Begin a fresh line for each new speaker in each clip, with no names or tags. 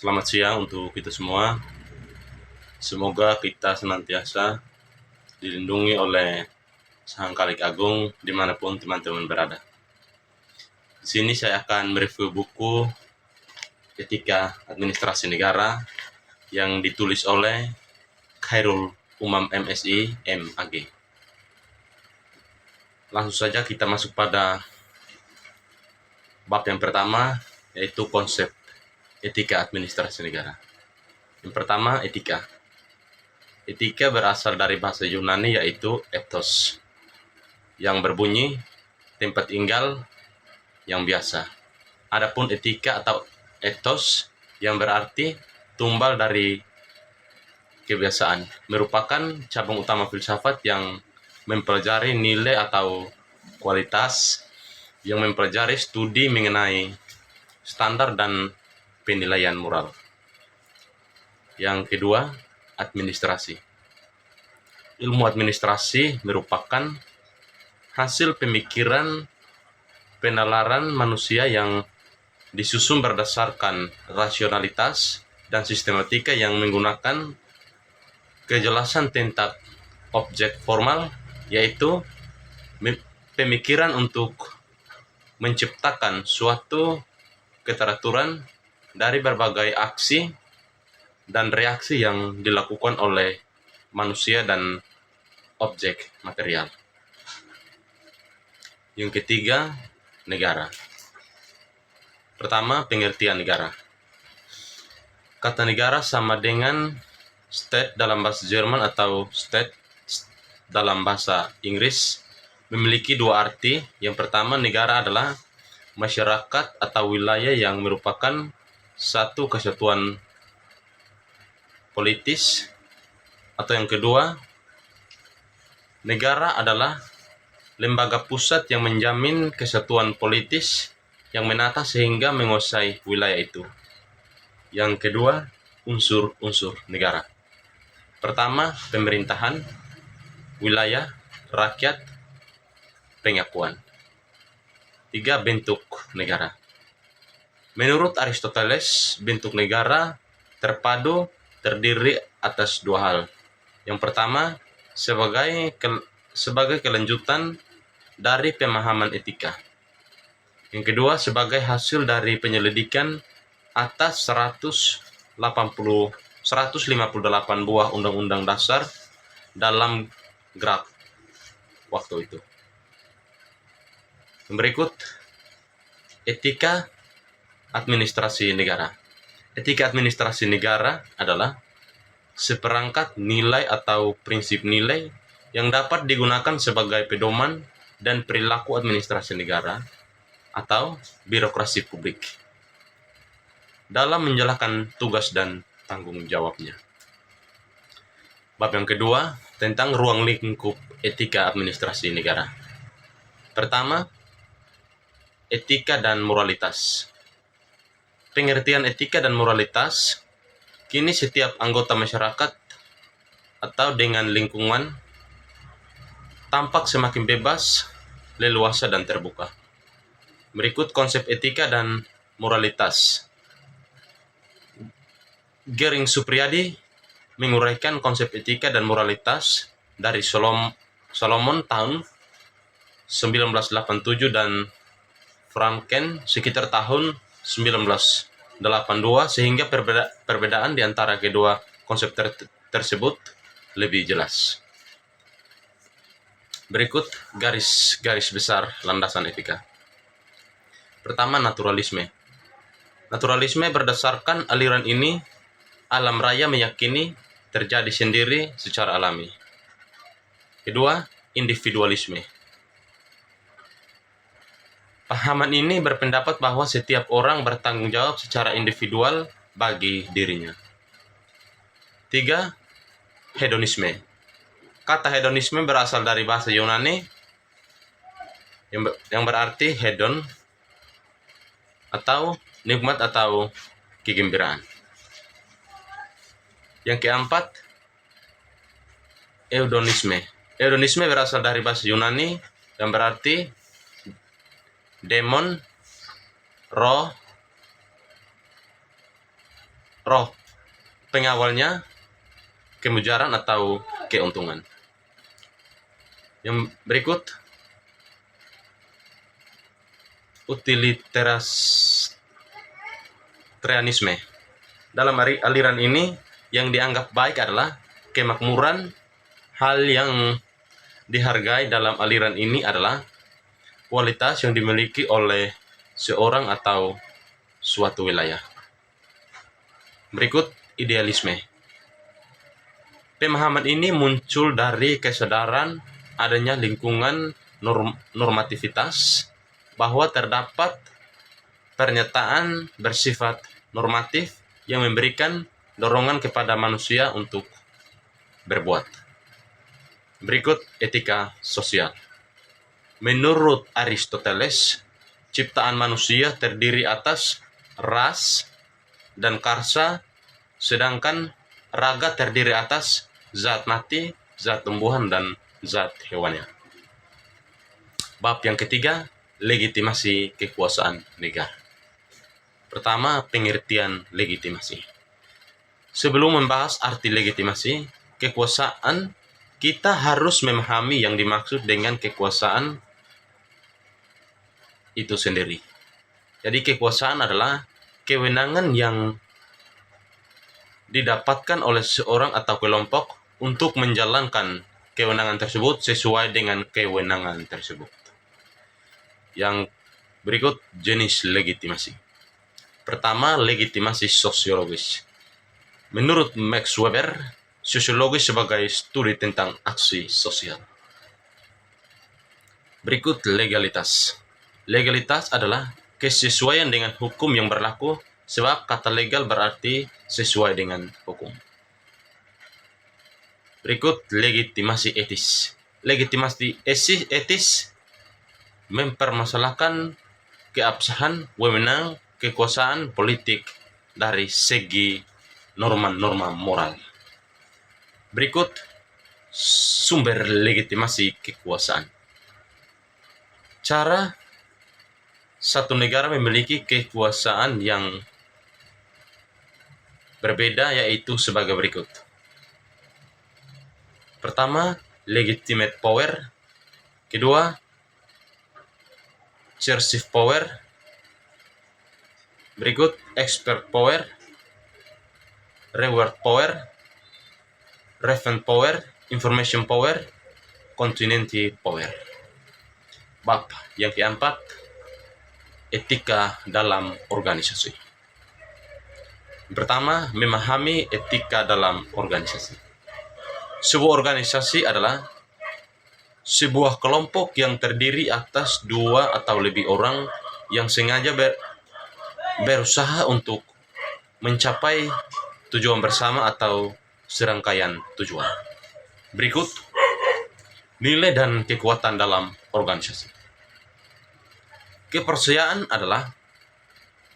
Selamat siang untuk kita semua. Semoga kita senantiasa dilindungi oleh Sang Khalik Agung dimanapun teman-teman berada. Di sini saya akan mereview buku Etika Administrasi Negara yang ditulis oleh Khairul Umam MSI MAG. Langsung saja kita masuk pada bab yang pertama, yaitu konsep etika administrasi negara. Yang pertama, etika. Etika berasal dari bahasa Yunani yaitu ethos, yang berbunyi tempat tinggal yang biasa. Adapun etika atau ethos yang berarti tumbal dari kebiasaan, merupakan cabang utama filsafat yang mempelajari nilai atau kualitas, yang mempelajari studi mengenai standar dan penilaian moral. Yang kedua, administrasi. Ilmu administrasi merupakan hasil pemikiran penalaran manusia yang disusun berdasarkan rasionalitas dan sistematika yang menggunakan kejelasan tentang objek formal, yaitu pemikiran untuk menciptakan suatu keteraturan dari berbagai aksi dan reaksi yang dilakukan oleh manusia dan objek material. Yang ketiga, negara. Pertama, pengertian negara. Kata negara sama dengan state dalam bahasa Jerman atau state dalam bahasa Inggris, memiliki dua arti. Yang pertama, negara adalah masyarakat atau wilayah yang merupakan satu kesatuan politis, atau yang kedua, negara adalah lembaga pusat yang menjamin kesatuan politis yang menata sehingga menguasai wilayah itu. Yang kedua, unsur-unsur negara. Pertama, pemerintahan, wilayah, rakyat, pengakuan. 3. Bentuk negara. Menurut Aristoteles, bentuk negara terdiri atas dua hal. Yang pertama, sebagai kelanjutan dari pemahaman etika. Yang kedua, sebagai hasil dari penyelidikan atas 158 buah undang-undang dasar dalam gerak waktu itu. Berikut etika administrasi negara. Etika administrasi negara adalah seperangkat nilai atau prinsip nilai yang dapat digunakan sebagai pedoman dan perilaku administrasi negara atau birokrasi publik dalam menjalankan tugas dan tanggung jawabnya. Bab yang kedua tentang ruang lingkup etika administrasi negara. Pertama, etika dan moralitas. Pengertian etika dan moralitas, kini setiap anggota masyarakat atau dengan lingkungan tampak semakin bebas, leluasa, dan terbuka. Berikut konsep etika dan moralitas. Gering Supriyadi menguraikan konsep etika dan moralitas dari Solomon tahun 1987 dan Franken sekitar tahun 1982, sehingga perbedaan di antara kedua konsep tersebut lebih jelas. Berikut garis besar landasan etika. Pertama, naturalisme. Naturalisme berdasarkan aliran ini, alam raya meyakini terjadi sendiri secara alami. Kedua, individualisme. Pahaman ini berpendapat bahwa setiap orang bertanggung jawab secara individual bagi dirinya. 3. Hedonisme. Kata hedonisme berasal dari bahasa Yunani yang berarti hedon atau nikmat atau kegembiraan. Yang keempat, eudonisme. Eudonisme berasal dari bahasa Yunani yang berarti demon, roh, roh pengawalnya kemujaran atau keuntungan. Yang berikut, utilitarianisme. Dalam aliran ini, yang dianggap baik adalah kemakmuran. Hal yang dihargai dalam aliran ini adalah kualitas yang dimiliki oleh seorang atau suatu wilayah. Berikut, idealisme. Pemahaman ini muncul dari kesadaran adanya lingkungan normativitas, bahwa terdapat pernyataan bersifat normatif yang memberikan dorongan kepada manusia untuk berbuat. Berikut, etika sosial. Menurut Aristoteles, ciptaan manusia terdiri atas ras dan karsa, sedangkan raga terdiri atas zat mati, zat tumbuhan, dan zat hewannya. Bab yang ketiga, legitimasi kekuasaan negara. Pertama, pengertian legitimasi. Sebelum membahas arti legitimasi kekuasaan, kita harus memahami yang dimaksud dengan kekuasaan itu sendiri. Jadi kekuasaan adalah kewenangan yang didapatkan oleh seorang atau kelompok untuk menjalankan kewenangan tersebut sesuai dengan kewenangan tersebut. Yang berikut, jenis legitimasi. Pertama, legitimasi sosiologis. Menurut Max Weber, sosiologi sebagai studi tentang aksi sosial. Berikut, legalitas. Legalitas adalah kesesuaian dengan hukum yang berlaku, sebab kata legal berarti sesuai dengan hukum. Berikut, legitimasi etis. Legitimasi etis mempermasalahkan keabsahan wewenang kekuasaan politik dari segi norma-norma moral. Berikut, sumber legitimasi kekuasaan. Cara satu negara memiliki kekuasaan yang berbeda yaitu sebagai berikut. Pertama, legitimate power. Kedua, coercive power. Berikut, expert power, reward power, reference power, information power, continuity power. Bab yang keempat, etika dalam organisasi. Pertama, memahami etika dalam organisasi. Sebuah organisasi adalah sebuah kelompok yang terdiri atas dua atau lebih orang yang sengaja berusaha untuk mencapai tujuan bersama atau serangkaian tujuan. Berikut, nilai dan kekuatan dalam organisasi. Kepercayaan adalah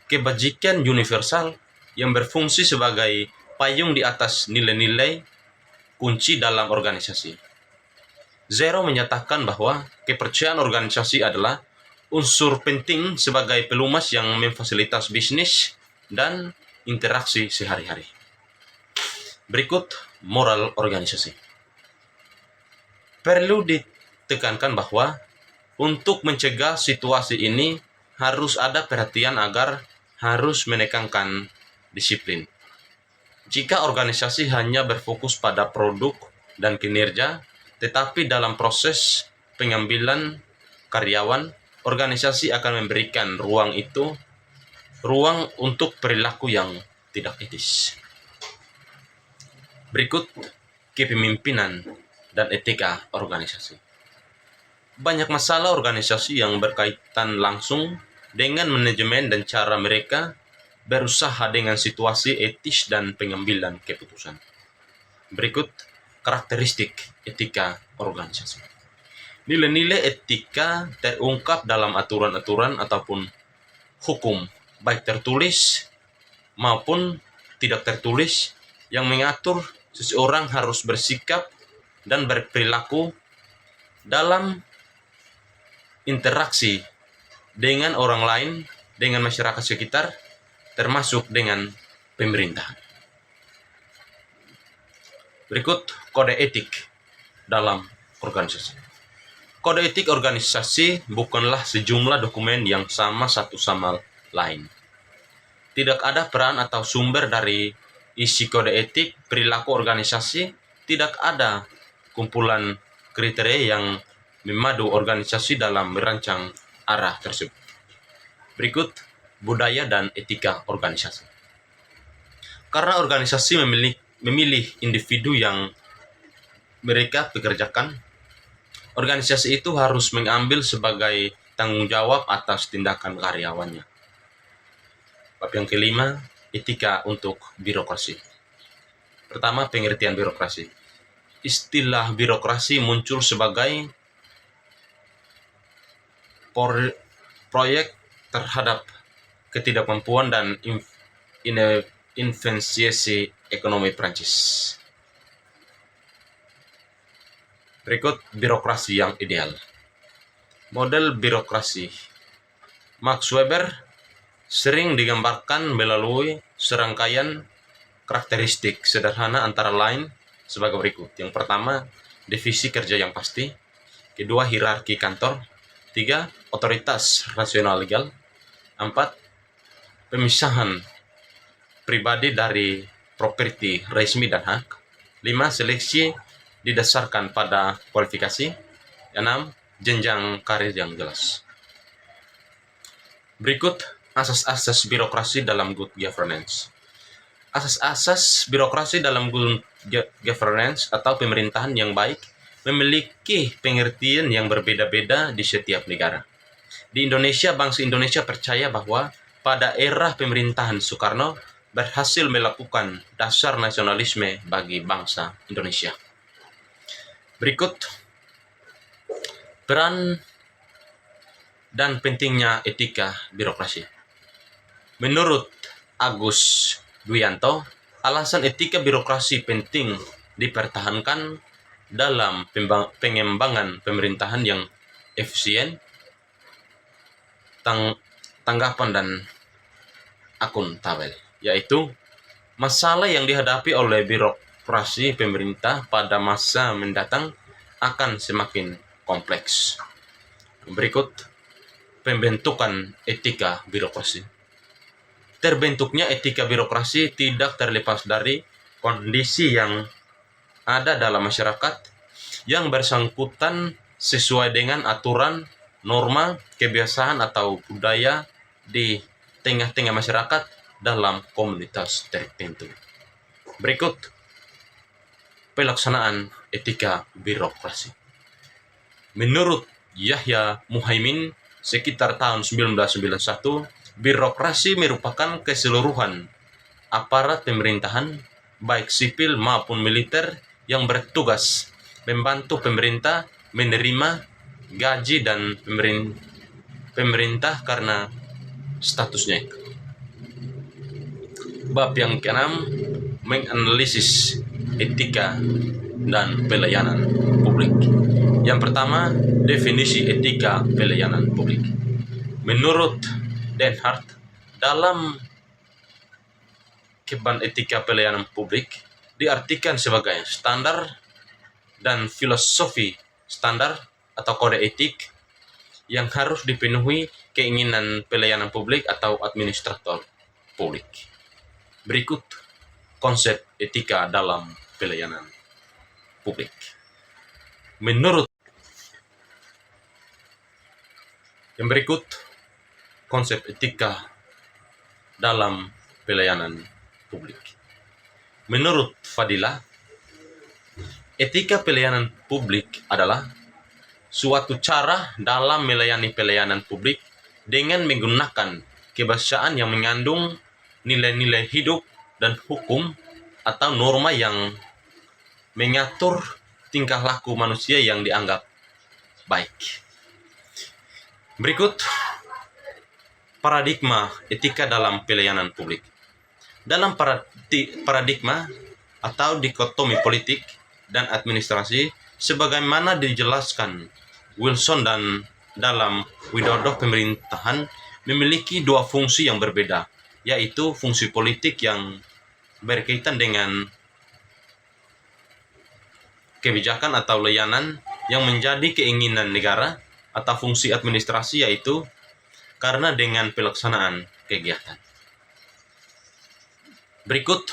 kebajikan universal yang berfungsi sebagai payung di atas nilai-nilai kunci dalam organisasi. Zero menyatakan bahwa kepercayaan organisasi adalah unsur penting sebagai pelumas yang memfasilitas bisnis dan interaksi sehari-hari. Berikut, moral organisasi. Perlu ditekankan bahwa untuk mencegah situasi ini harus ada perhatian agar harus menekankan disiplin. Jika organisasi hanya berfokus pada produk dan kinerja, tetapi dalam proses pengambilan karyawan, organisasi akan memberikan ruang untuk perilaku yang tidak etis. Berikut, kepemimpinan dan etika organisasi. Banyak masalah organisasi yang berkaitan langsung dengan manajemen dan cara mereka berusaha dengan situasi etis dan pengambilan keputusan. Berikut, karakteristik etika organisasi. Nilai-nilai etika terungkap dalam aturan-aturan ataupun hukum, baik tertulis maupun tidak tertulis, yang mengatur seseorang harus bersikap dan berperilaku dalam interaksi dengan orang lain, dengan masyarakat sekitar, termasuk dengan pemerintah. Berikut kode etik dalam organisasi. Kode etik organisasi bukanlah sejumlah dokumen yang sama satu sama lain. Tidak ada peran atau sumber dari isi kode etik perilaku organisasi, tidak ada kumpulan kriteria yang memadu organisasi dalam merancang arah tersebut. Berikut budaya dan etika organisasi. Karena organisasi memilih individu yang mereka pekerjakan, organisasi itu harus mengambil sebagai tanggung jawab atas tindakan karyawannya. Bab yang kelima, etika untuk birokrasi. Pertama, pengertian birokrasi. Istilah birokrasi muncul sebagai proyek terhadap ketidakmampuan dan inefisiensi ekonomi Prancis. Berikut birokrasi yang ideal. Model birokrasi. Max Weber sering digambarkan melalui serangkaian karakteristik sederhana antara lain sebagai berikut. Yang pertama, divisi kerja yang pasti. Kedua, hierarki kantor. 3, otoritas rasional legal. 4, pemisahan pribadi dari properti resmi dan hak. 5, seleksi didasarkan pada kualifikasi. 6, jenjang karir yang jelas. Berikut asas-asas birokrasi dalam good governance. Asas-asas birokrasi dalam good governance atau pemerintahan yang baik memiliki pengertian yang berbeda-beda di setiap negara. Di Indonesia, bangsa Indonesia percaya bahwa pada era pemerintahan Soekarno berhasil melakukan dasar nasionalisme bagi bangsa Indonesia. Berikut peran dan pentingnya etika birokrasi. Menurut Agus Dwianto, alasan etika birokrasi penting dipertahankan dalam pengembangan pemerintahan yang efisien, tanggapan dan akuntabel, yaitu masalah yang dihadapi oleh birokrasi pemerintah pada masa mendatang akan semakin kompleks. Berikut pembentukan etika birokrasi. Terbentuknya etika birokrasi tidak terlepas dari kondisi yang ada dalam masyarakat yang bersangkutan sesuai dengan aturan, norma, kebiasaan atau budaya di tengah-tengah masyarakat dalam komunitas tertentu. Berikut pelaksanaan etika birokrasi. Menurut Yahya Muhaimin, sekitar tahun 1991, birokrasi merupakan keseluruhan aparat pemerintahan, baik sipil maupun militer, yang bertugas membantu pemerintah menerima gaji dan pemerintah karena statusnya. Bab yang keenam, menganalisis etika dan pelayanan publik. Yang pertama, definisi etika pelayanan publik. Menurut Denhart, dalam Keban Etika Pelayanan Publik diartikan sebagai standar dan filosofi standar atau kode etik yang harus dipenuhi keinginan pelayanan publik atau administrator publik. Berikut konsep etika dalam pelayanan publik. Menurut yang berikut konsep etika dalam pelayanan publik. Menurut Fadilah, etika pelayanan publik adalah suatu cara dalam melayani pelayanan publik dengan menggunakan kebiasaan yang mengandung nilai-nilai hidup dan hukum atau norma yang mengatur tingkah laku manusia yang dianggap baik. Berikut paradigma etika dalam pelayanan publik. Dalam paradigma atau dikotomi politik dan administrasi, sebagaimana dijelaskan Wilson dan dalam Widodo pemerintahan memiliki dua fungsi yang berbeda, yaitu fungsi politik yang berkaitan dengan kebijakan atau layanan yang menjadi keinginan negara atau fungsi administrasi, yaitu karena dengan pelaksanaan kegiatan. Berikut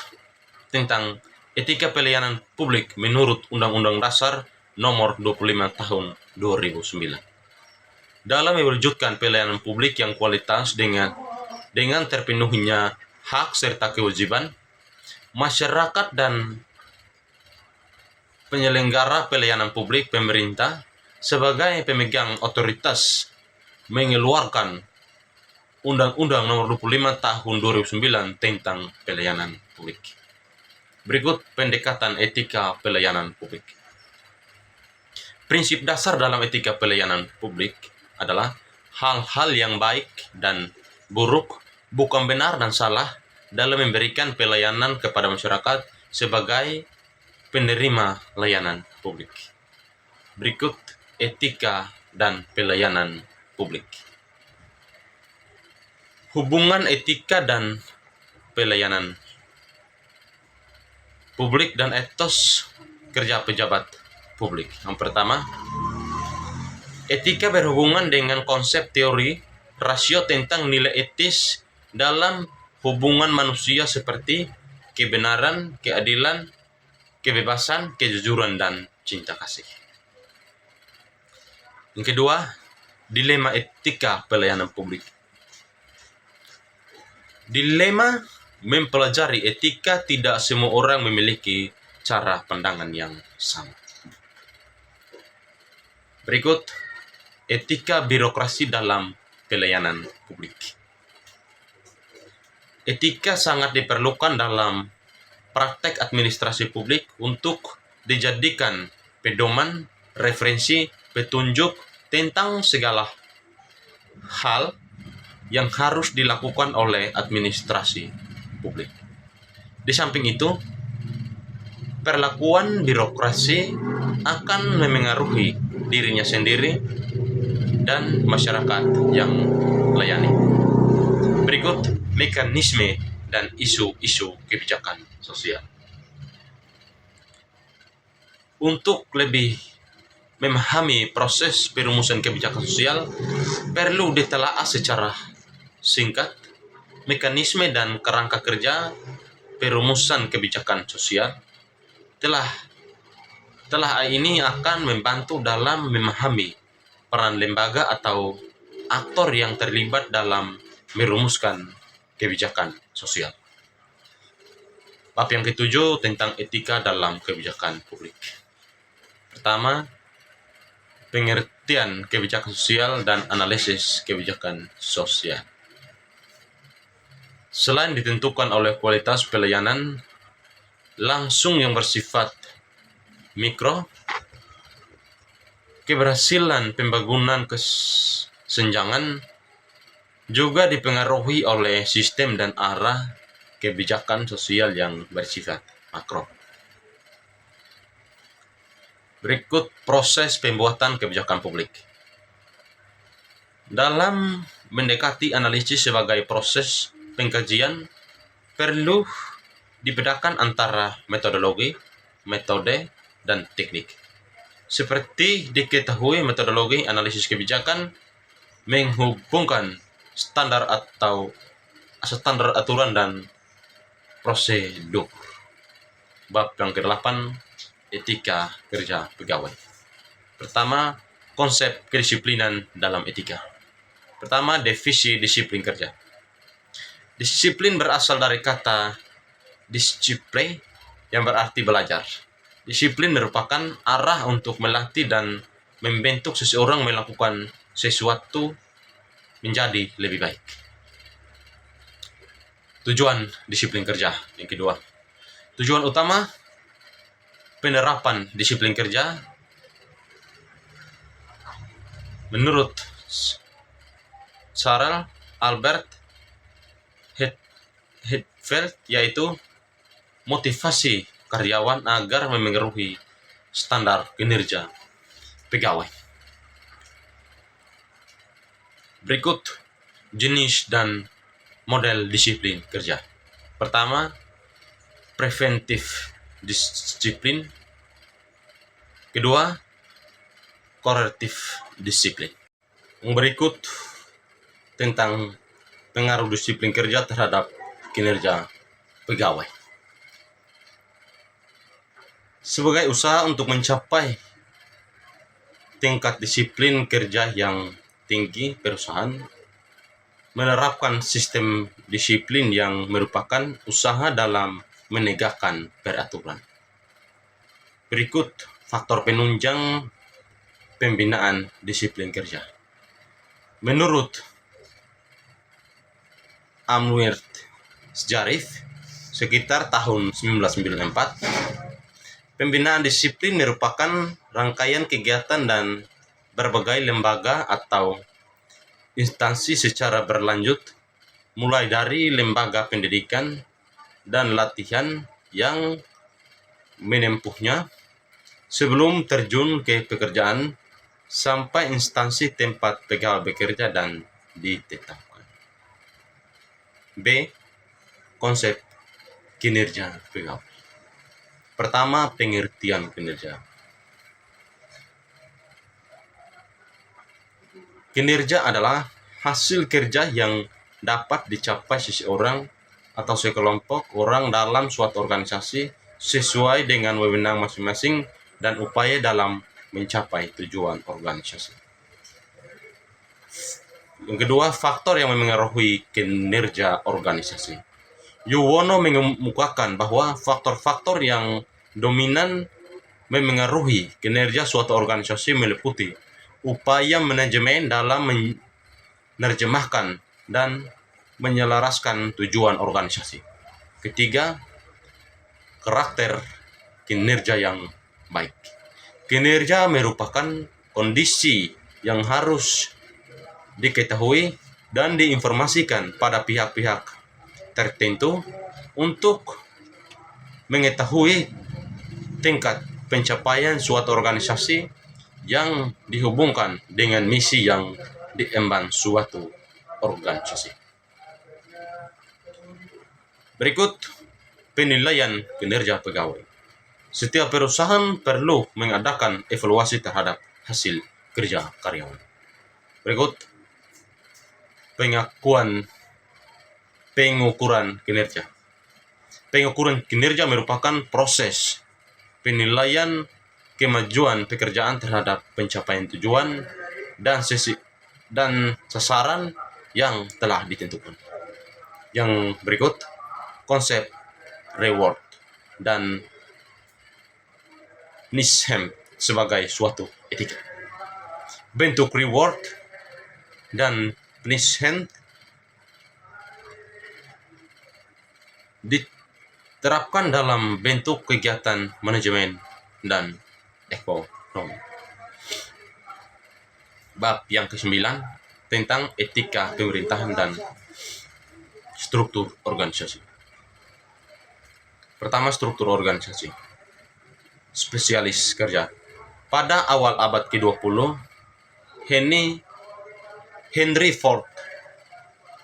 tentang etika pelayanan publik menurut Undang-Undang Dasar Nomor 25 Tahun 2009. Dalam mewujudkan pelayanan publik yang kualitas dengan terpenuhinya hak serta kewajiban, masyarakat dan penyelenggara pelayanan publik pemerintah sebagai pemegang otoritas mengeluarkan Undang-Undang Nomor 25 Tahun 2009 tentang pelayanan publik. Berikut pendekatan etika pelayanan publik. Prinsip dasar dalam etika pelayanan publik adalah hal-hal yang baik dan buruk, bukan benar dan salah dalam memberikan pelayanan kepada masyarakat sebagai penerima layanan publik. Berikut etika dan pelayanan publik. Hubungan etika dan pelayanan publik dan etos kerja pejabat publik. Yang pertama, etika berhubungan dengan konsep teori rasio tentang nilai etis dalam hubungan manusia seperti kebenaran, keadilan, kebebasan, kejujuran, dan cinta kasih. Yang kedua, dilema etika pelayanan publik. Dilema mempelajari etika tidak semua orang memiliki cara pandangan yang sama. Berikut etika birokrasi dalam pelayanan publik. Etika sangat diperlukan dalam praktek administrasi publik untuk dijadikan pedoman, referensi, petunjuk tentang segala hal yang harus dilakukan oleh administrasi publik. Di samping itu, perlakuan birokrasi akan memengaruhi dirinya sendiri dan masyarakat yang layani. Berikut mekanisme dan isu-isu kebijakan sosial. Untuk lebih memahami proses perumusan kebijakan sosial, perlu ditelaah secara singkat mekanisme dan kerangka kerja perumusan kebijakan sosial. Telah ini akan membantu dalam memahami peran lembaga atau aktor yang terlibat dalam merumuskan kebijakan sosial. Bab yang ketujuh tentang etika dalam kebijakan publik. Pertama, pengertian kebijakan sosial dan analisis kebijakan sosial. Selain ditentukan oleh kualitas pelayanan langsung yang bersifat mikro, keberhasilan pembangunan kesenjangan juga dipengaruhi oleh sistem dan arah kebijakan sosial yang bersifat makro. Berikut proses pembuatan kebijakan publik. Dalam mendekati analisis sebagai proses pengkajian, perlu dibedakan antara metodologi, metode, dan teknik. Seperti diketahui, metodologi analisis kebijakan menghubungkan standar aturan dan prosedur. Bab yang ke-8, etika kerja pegawai. Pertama, konsep kedisiplinan dalam etika. Pertama, definisi disiplin kerja. Disiplin berasal dari kata discipline yang berarti belajar. Disiplin merupakan arah untuk melatih dan membentuk seseorang melakukan sesuatu menjadi lebih baik. Tujuan disiplin kerja. Yang kedua, tujuan utama penerapan disiplin kerja menurut Sarah Albert Hetfeld yaitu motivasi karyawan agar memenuhi standar kinerja pegawai. Berikut jenis dan model disiplin kerja. Pertama, preventif disiplin. Kedua, korektif disiplin. Yang berikut tentang pengaruh disiplin kerja terhadap kinerja pegawai. Sebagai usaha untuk mencapai tingkat disiplin kerja yang tinggi, perusahaan menerapkan sistem disiplin yang merupakan usaha dalam menegakkan peraturan. Berikut faktor penunjang pembinaan disiplin kerja. Menurut Amir Sjarif, sekitar tahun 1994, pembinaan disiplin merupakan rangkaian kegiatan dan berbagai lembaga atau instansi secara berlanjut, mulai dari lembaga pendidikan dan latihan yang menempuhnya sebelum terjun ke pekerjaan sampai instansi tempat pegawai bekerja dan ditetapkan. B. Konsep kinerja pegawai. Pertama, pengertian kinerja. Kinerja adalah hasil kerja yang dapat dicapai seseorang atau sekelompok orang dalam suatu organisasi sesuai dengan wewenang masing-masing dan upaya dalam mencapai tujuan organisasi. Yang kedua, faktor yang memengaruhi kinerja organisasi. Yuwono mengemukakan bahwa faktor-faktor yang dominan memengaruhi kinerja suatu organisasi meliputi upaya manajemen dalam menerjemahkan dan menyelaraskan tujuan organisasi. Ketiga, karakter kinerja yang baik. Kinerja merupakan kondisi yang harus diketahui dan diinformasikan pada pihak-pihak tertentu untuk mengetahui tingkat pencapaian suatu organisasi yang dihubungkan dengan misi yang diemban suatu organisasi. Berikut penilaian kinerja pegawai. Setiap perusahaan perlu mengadakan evaluasi terhadap hasil kerja karyawan. Berikut pengukuran kinerja. Pengukuran kinerja merupakan proses penilaian kemajuan pekerjaan terhadap pencapaian tujuan dan sasaran yang telah ditentukan. Yang berikut, konsep reward dan punishment sebagai suatu etika. Bentuk reward dan punishment diterapkan dalam bentuk kegiatan manajemen dan ekonomi. Bab yang ke-9 tentang etika pemerintahan dan struktur organisasi. Pertama, struktur organisasi. Spesialis kerja. Pada awal abad ke-20, Henry Ford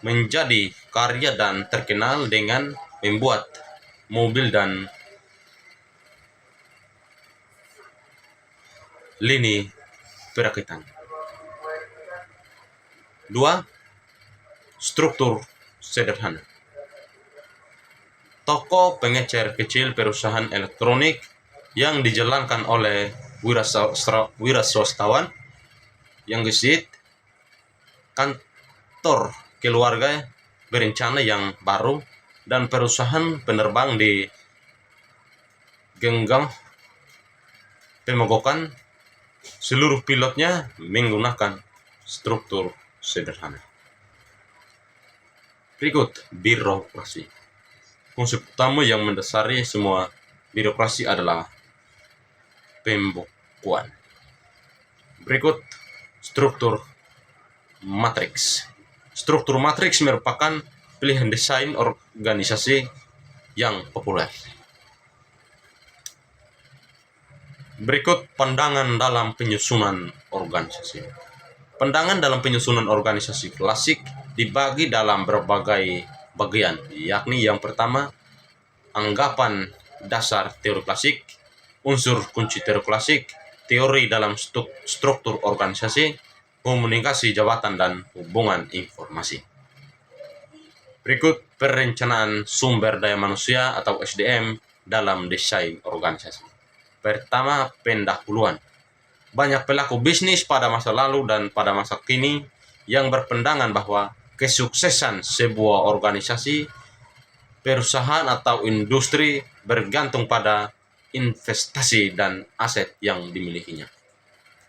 menjadi kaya dan terkenal dengan membuat mobil dan lini perakitan. 2. Struktur sederhana. Toko pengecer kecil perusahaan elektronik yang dijalankan oleh wira swastawan yang gesit, kantor keluarga berencana yang baru, dan perusahaan penerbang di genggam pemogokan, seluruh pilotnya menggunakan struktur sederhana. Berikut birokrasi. Konsep utama yang mendasari semua birokrasi adalah pembukuan. Berikut struktur matriks. Struktur matriks merupakan pilihan desain organisasi yang populer. Berikut pandangan dalam penyusunan organisasi. Pandangan dalam penyusunan organisasi klasik dibagi dalam berbagai bagian, yakni yang pertama, anggapan dasar teori klasik, unsur kunci teori klasik, teori dalam struktur organisasi, komunikasi jabatan, dan hubungan informasi. Berikut perencanaan sumber daya manusia atau SDM dalam desain organisasi. Pertama, pendahuluan. Banyak pelaku bisnis pada masa lalu dan pada masa kini yang berpandangan bahwa kesuksesan sebuah organisasi, perusahaan, atau industri bergantung pada investasi dan aset yang dimilikinya.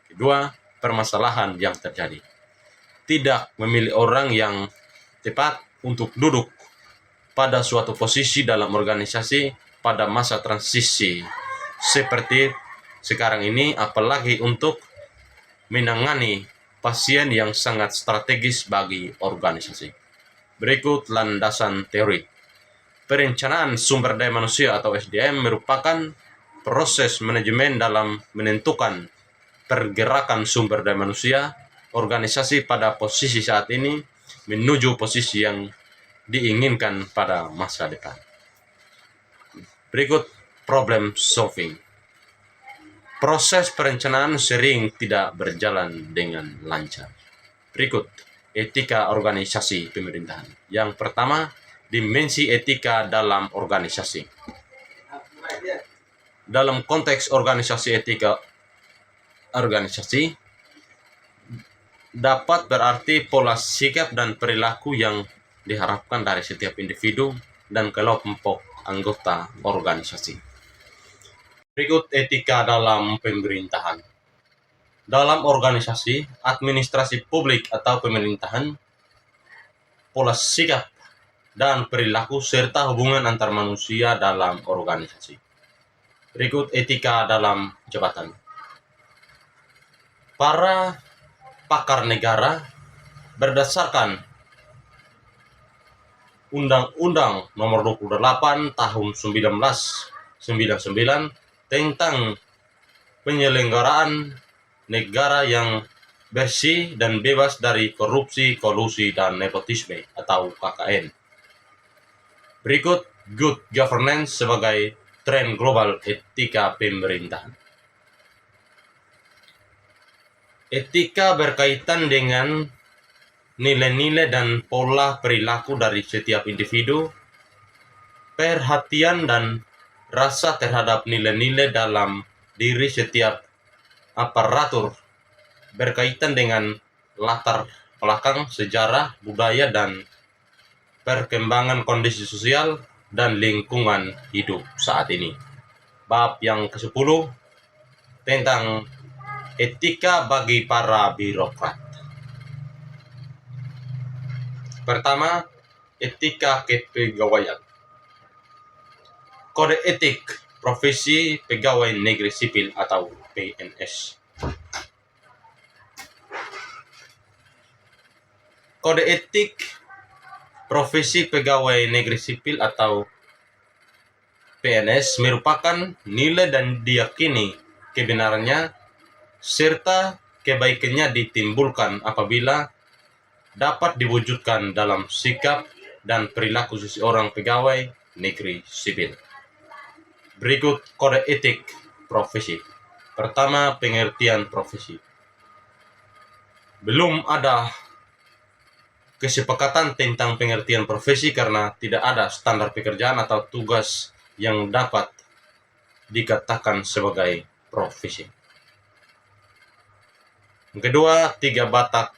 Kedua, permasalahan yang terjadi. Tidak memilih orang yang tepat untuk duduk pada suatu posisi dalam organisasi pada masa transisi seperti sekarang ini, apalagi untuk menangani pasien yang sangat strategis bagi organisasi. Berikut landasan teori. Perencanaan sumber daya manusia atau SDM merupakan proses manajemen dalam menentukan pergerakan sumber daya manusia organisasi pada posisi saat ini menuju posisi yang diinginkan pada masa depan. Berikut problem solving. Proses perencanaan sering tidak berjalan dengan lancar. Berikut etika organisasi pemerintahan. Yang pertama, dimensi etika dalam organisasi. Dalam konteks organisasi, etika organisasi dapat berarti pola sikap dan perilaku yang diharapkan dari setiap individu dan kelompok anggota organisasi. Berikut etika dalam pemerintahan. Dalam organisasi, administrasi publik atau pemerintahan, pola sikap dan perilaku serta hubungan antar manusia dalam organisasi. Berikut etika dalam jabatan. Para pakar negara berdasarkan Undang-Undang Nomor 28 Tahun 1999 tentang penyelenggaraan negara yang bersih dan bebas dari korupsi, kolusi, dan nepotisme atau KKN. Berikut good governance sebagai tren global etika pemerintahan. Etika berkaitan dengan nilai-nilai dan pola perilaku dari setiap individu, perhatian dan rasa terhadap nilai-nilai dalam diri setiap aparatur, berkaitan dengan latar belakang, sejarah, budaya, dan perkembangan kondisi sosial dan lingkungan hidup saat ini. Bab yang ke-10 tentang etika bagi para birokrat. Pertama, etika kepegawaian. Kode etik profesi pegawai negeri sipil atau PNS. Kode etik profesi pegawai negeri sipil atau PNS merupakan nilai dan diyakini kebenarannya serta kebaikannya ditimbulkan apabila dapat diwujudkan dalam sikap dan perilaku seseorang pegawai negeri sipil. Berikut kode etik profesi. Pertama, pengertian profesi. Belum ada kesepakatan tentang pengertian profesi karena tidak ada standar pekerjaan atau tugas yang dapat dikatakan sebagai profesi. Yang kedua, 3 batak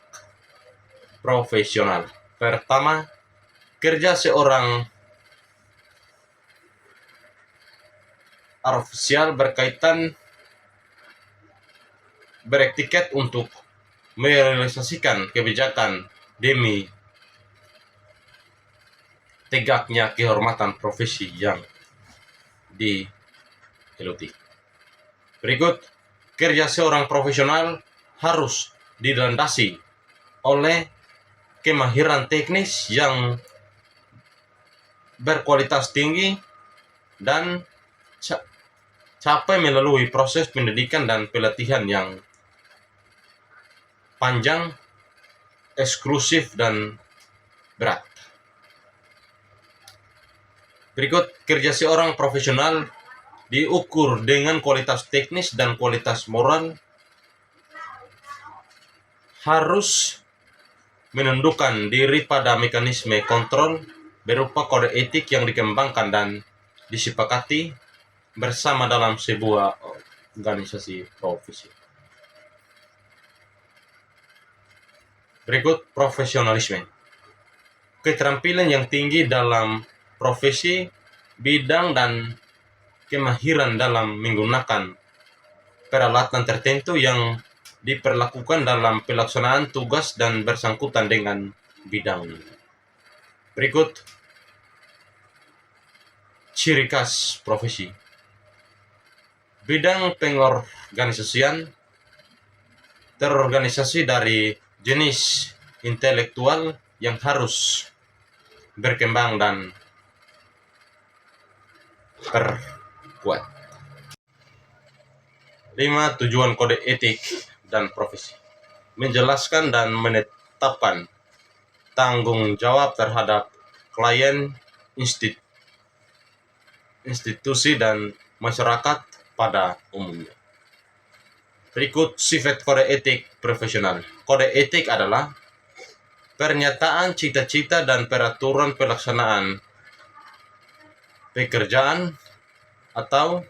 profesional. Pertama, kerja seorang ofisial berkaitan beretiket untuk merealisasikan kebijakan demi tegaknya kehormatan profesi yang digeluti. Berikut, kerja seorang profesional harus dilandasi oleh kemahiran teknis yang berkualitas tinggi dan capai melalui proses pendidikan dan pelatihan yang panjang, eksklusif, dan berat. Berikut, kerja seorang profesional diukur dengan kualitas teknis dan kualitas moral, harus menundukkan diri pada mekanisme kontrol berupa kode etik yang dikembangkan dan disepakati bersama dalam sebuah organisasi profesi. Berikut profesionalisme. Keterampilan yang tinggi dalam profesi, bidang, dan kemahiran dalam menggunakan peralatan tertentu yang diperlakukan dalam pelaksanaan tugas dan bersangkutan dengan bidang. Berikut ciri khas profesi. Bidang pengorganisasian terorganisasi dari jenis intelektual yang harus berkembang dan perkuat. 5. Tujuan kode etik dan profesi. Menjelaskan dan menetapkan tanggung jawab terhadap klien, institusi, dan masyarakat pada umumnya. Berikut sifat kode etik profesional. Kode etik adalah pernyataan cita-cita dan peraturan pelaksanaan pekerjaan atau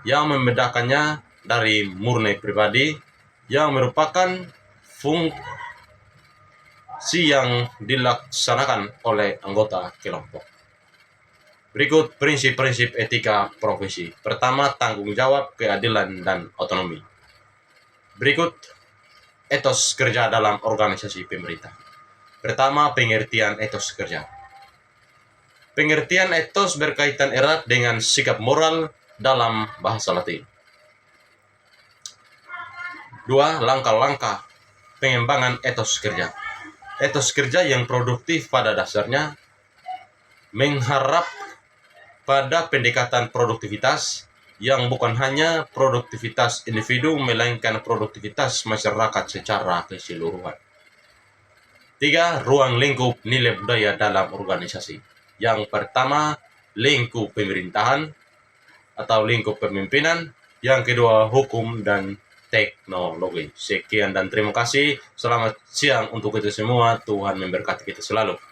yang membedakannya dari murni pribadi yang merupakan fungsi yang dilaksanakan oleh anggota kelompok. Berikut prinsip-prinsip etika profesi. Pertama, tanggung jawab, keadilan, dan otonomi. Berikut etos kerja dalam organisasi pemerintah. Pertama, pengertian etos kerja. Pengertian etos berkaitan erat dengan sikap moral dalam bahasa Latin. 2. Langkah-langkah pengembangan etos kerja. Etos kerja yang produktif pada dasarnya mengharap pada pendekatan produktivitas yang bukan hanya produktivitas individu, melainkan produktivitas masyarakat secara keseluruhan. 3. Ruang lingkup nilai budaya dalam organisasi. Yang pertama, lingkup pemerintahan atau lingkup pemimpinan. Yang kedua, hukum dan teknologi. Sekian dan terima kasih. Selamat siang untuk kita semua. Tuhan memberkati kita selalu.